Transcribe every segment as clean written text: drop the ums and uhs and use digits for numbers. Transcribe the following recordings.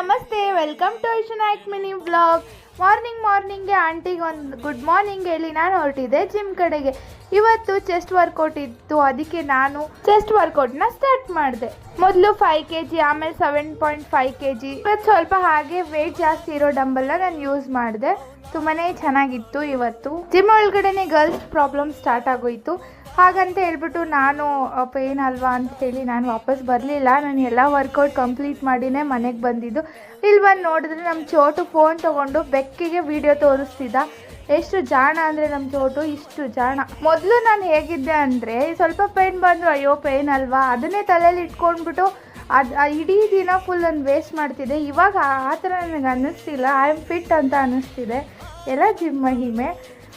ನಮಸ್ತೆ, welcome to ಐಶನಾಯ್ಕ್ mini vlog. ಮಾರ್ನಿಂಗ್ಗೆ ಆಂಟಿಗೆ ಒಂದು good morning ಹೇಳಿ ನಾನು ಹೊರಟಿದ್ದೆ ಜಿಮ್ ಕಡೆಗೆ. ಇವತ್ತು ಚೆಸ್ಟ್ ವರ್ಕೌಟ್ ಇತ್ತು, ಅದಕ್ಕೆ ನಾನು ಚೆಸ್ಟ್ ವರ್ಕೌಟ್ನ ಸ್ಟಾರ್ಟ್ ಮಾಡಿದೆ. ಮೊದಲು 5 kg, ಆಮೇಲೆ 7.5 kg. ಇವತ್ತು ಸ್ವಲ್ಪ ಹಾಗೆ ವೆಯ್ಟ್ ಜಾಸ್ತಿ ಇರೋ ಡಂಬಲ್ನ ನಾನು ಯೂಸ್ ಮಾಡಿದೆ. ತುಂಬಾ ಚೆನ್ನಾಗಿತ್ತು. ಇವತ್ತು ಜಿಮ್ ಒಳಗಡೆನೆ ಗರ್ಲ್ಸ್ ಪ್ರಾಬ್ಲಮ್ ಸ್ಟಾರ್ಟ್ ಆಗೋಯಿತು. ಹಾಗಂತ ಹೇಳ್ಬಿಟ್ಟು ನಾನು ಪೇನ್ ಅಲ್ವಾ ಅಂತ ಹೇಳಿ ನಾನು ವಾಪಸ್ ಬರಲಿಲ್ಲ. ನಾನು ಎಲ್ಲ ವರ್ಕೌಟ್ ಕಂಪ್ಲೀಟ್ ಮಾಡಿನೇ ಮನೆಗೆ ಬಂದಿದ್ದು. ಇಲ್ಲಿ ಬಂದು ನೋಡಿದ್ರೆ ನಮ್ಮ ಚೋಟು ಫೋನ್ ತೊಗೊಂಡು ಬೆಕ್ಕಿಗೆ ವಿಡಿಯೋ ತೋರಿಸ್ತಿದ್ದ. ಎಷ್ಟು ಜಾಣ ಅಂದರೆ ನಮ್ಮ ಚೋಟು, ಇಷ್ಟು ಜಾಣ. ಮೊದಲು ನಾನು ಹೇಗಿದ್ದೆ ಅಂದರೆ ಸ್ವಲ್ಪ ಪೇನ್ ಬಂದರು, ಅಯ್ಯೋ ಪೇನ್ ಅಲ್ವಾ ಅದನ್ನೇ ತಲೆಯಲ್ಲಿ ಇಟ್ಕೊಂಡ್ಬಿಟ್ಟು ಇಡೀ ದಿನ ಫುಲ್ ನಾನು ವೇಸ್ಟ್ ಮಾಡ್ತಿದ್ದೆ. ಇವಾಗ ಆ ಥರ ನನಗೆ ಅನ್ನಿಸ್ತಿಲ್ಲ. ಐ ಆಮ್ ಫಿಟ್ ಅಂತ ಅನ್ನಿಸ್ತಿದೆ. ಎಲ್ಲ ಜಿಮ್ ಮಹಿಮೆ.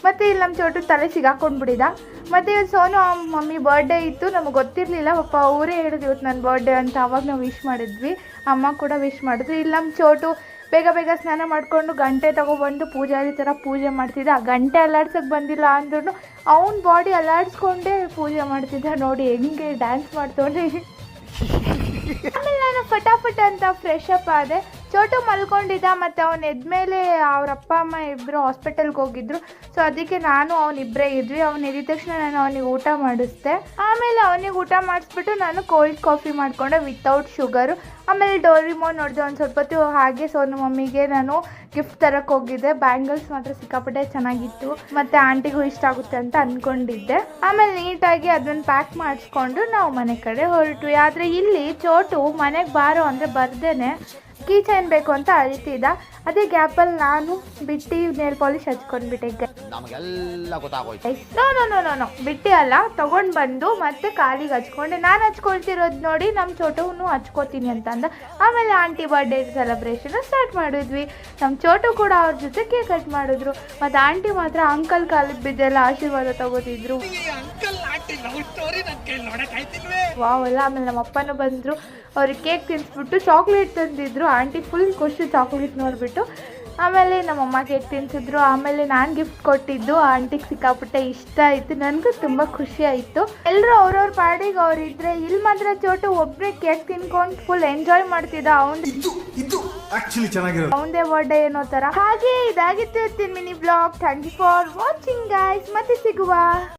ಮತ್ತು ಇಲ್ಲಿ ನಮ್ಮ ಚೋಟು ತಲೆ ಸಿಗಾಕೊಂಡ್ಬಿಟ್ಟಿದ್ದ. ಮತ್ತು ಸೋನು ಮಮ್ಮಿ ಬರ್ಡೇ ಇತ್ತು, ನಮಗೆ ಗೊತ್ತಿರಲಿಲ್ಲ. ಪಾಪ ಅವರೇ ಹೇಳಿದ್ರು ಇವತ್ತು ನನ್ನ ಬರ್ಡೇ ಅಂತ. ಅವಾಗ ನಾವು ವಿಶ್ ಮಾಡಿದ್ವಿ, ಅಮ್ಮ ಕೂಡ ವಿಶ್ ಮಾಡಿದ್ರು. ಇಲ್ಲಿ ನಮ್ಮ ಚೋಟು ಬೇಗ ಸ್ನಾನ ಮಾಡಿಕೊಂಡು ಗಂಟೆ ತೊಗೊಬಂದು ಪೂಜಾರಿ ಥರ ಪೂಜೆ ಮಾಡ್ತಿದ್ದ. ಆ ಗಂಟೆ ಅಲ್ಲಾಡ್ಸೋಕ್ಕೆ ಬಂದಿಲ್ಲ ಅಂದ್ರೂ ಅವ್ನ ಬಾಡಿ ಅಲ್ಲಾಡಿಸ್ಕೊಂಡೇ ಪೂಜೆ ಮಾಡ್ತಿದ್ದ. ನೋಡಿ ಹೆಂಗೆ ಡ್ಯಾನ್ಸ್ ಮಾಡ್ತವನೆ. ಆಮೇಲೆ ನಾನು ಫಟಾಫಟ್ ಅಂತ ಫ್ರೆಶ್ ಅಪ್ ಆದೆ. ಚೋಟು ಮಲ್ಕೊಂಡಿದ್ದ, ಮತ್ತು ಅವನು ಎದ್ಮೇಲೆ ಅವ್ರ ಅಪ್ಪ ಅಮ್ಮ ಇಬ್ಬರು ಹಾಸ್ಪಿಟಲ್ಗೆ ಹೋಗಿದ್ರು. ಸೊ ಅದಕ್ಕೆ ನಾನು ಅವನಿಬ್ಬರೇ ಇದ್ವಿ. ಅವ್ನು ಎದ್ದ ತಕ್ಷಣ ನಾನು ಅವನಿಗೆ ಊಟ ಮಾಡಿಸ್ದೆ. ಆಮೇಲೆ ಅವನಿಗೆ ಊಟ ಮಾಡಿಸ್ಬಿಟ್ಟು ನಾನು ಕೋಲ್ಡ್ ಕಾಫಿ ಮಾಡಿಕೊಂಡೆ ವಿತೌಟ್ ಶುಗರು. ಆಮೇಲೆ ಡೋರಿಮೋನ್ ನೋಡಿದೆ ಒಂದು ಸ್ವಲ್ಪ ಹೊತ್ತು. ಹಾಗೆ ಸೋನು ಮಮ್ಮಿಗೆ ನಾನು ಗಿಫ್ಟ್ ತರಕ್ಕೆ ಹೋಗಿದ್ದೆ. ಬ್ಯಾಂಗಲ್ಸ್ ಮಾತ್ರ ಸಿಕ್ಕಾಪಟ್ಟೆ ಚೆನ್ನಾಗಿತ್ತು, ಮತ್ತು ಆಂಟಿಗೂ ಇಷ್ಟ ಆಗುತ್ತೆ ಅಂತ ಅಂದ್ಕೊಂಡಿದ್ದೆ. ಆಮೇಲೆ ನೀಟಾಗಿ ಅದನ್ನು ಪ್ಯಾಕ್ ಮಾಡಿಸ್ಕೊಂಡು ನಾವು ಮನೆ ಕಡೆ ಹೊರಟ್ವಿ. ಆದರೆ ಇಲ್ಲಿ ಚೋಟು ಮನೆಗೆ ಬಾರೋ ಅಂದರೆ ಬರ್ದೇನೆ ಕೀ ಚೈನ್ ಬೇಕು ಅಂತ ಅಳ್ತಿದ್ದ. ಅದೇ ಗ್ಯಾಪಲ್ಲಿ ನಾನು ಬಿಟ್ಟು ನೇಲ್ ಪಾಲಿಶ್ ಹಚ್ಕೊಂಡ್ಬಿಟ್ಟೆ. ನೋ ಬಿಟ್ಟಿ ಅಲ್ಲ, ತೊಗೊಂಡು ಬಂದು ಮತ್ತೆ ಕಾಲಿಗೆ ಹಚ್ಕೊಂಡೆ. ನಾನು ಹಚ್ಕೊಳ್ತಿರೋದು ನೋಡಿ ನಮ್ಮ ಚೋಟುನು ಹಚ್ಕೋತೀನಿ ಅಂತ ಅಂದ. ಆಮೇಲೆ ಆಂಟಿ ಬರ್ಡೇ ಸೆಲೆಬ್ರೇಷನ್ ಸ್ಟಾರ್ಟ್ ಮಾಡಿದ್ವಿ. ನಮ್ಮ ಚೋಟು ಕೂಡ ಅವ್ರ ಜೊತೆ ಕೇಕ್ ಕಟ್ ಮಾಡಿದ್ರು. ಮತ್ತು ಆಂಟಿ ಮಾತ್ರ ಅಂಕಲ್ ಕಾಲಿಗೆ ಬಿದ್ದೆಲ್ಲ ಆಶೀರ್ವಾದ ತಗೋತಿದ್ರು. ವಾವೆಲ್ಲ. ಆಮೇಲೆ ನಮ್ಮ ಅಪ್ಪನೂ ಬಂದರು, ಅವ್ರಿಗೆ ಕೇಕ್ ತಿನ್ನಿಸ್ಬಿಟ್ಟು ಚಾಕ್ಲೇಟ್ ತಂದಿದ್ರು. ಆಂಟಿ ಫುಲ್ ಖುಷಿ ಚಾಕ್ಲೇಟ್ ನೋಡಿಬಿಟ್ಟು. ಆಮೇಲೆ ನಮ್ಮಮ್ಮ ಕೇಕ್ ತಿನ್ನಿಸಿದ್ರು. ಆಮೇಲೆ ನಾನು ಗಿಫ್ಟ್ ಕೊಟ್ಟಿದ್ದು ಆಂಟಿಗೆ ಸಿಕ್ಕಾಪಟ್ಟೆ ಇಷ್ಟ ಆಯಿತು. ನನಗೂ ತುಂಬ ಖುಷಿ ಆಯಿತು. ಎಲ್ಲರೂ ಅವ್ರವ್ರ ಪಾಡಿಗೆ ಅವ್ರು ಇದ್ದರೆ, ಇಲ್ಲಿ ಮಾತ್ರ ಚೋಟು ಒಬ್ಬರೇ ಕೇಕ್ ತಿನ್ಕೊಂಡು ಫುಲ್ ಎಂಜಾಯ್ ಮಾಡ್ತಿದ್ದ. ಅವನದೇ ಬರ್ಡೇ ಏನೋ ಥರ. ಹಾಗೆ ಇದಾಗಿತ್ತು mini vlog. Thank you for watching guys. ಮತ್ತೆ ಸಿಗುವ.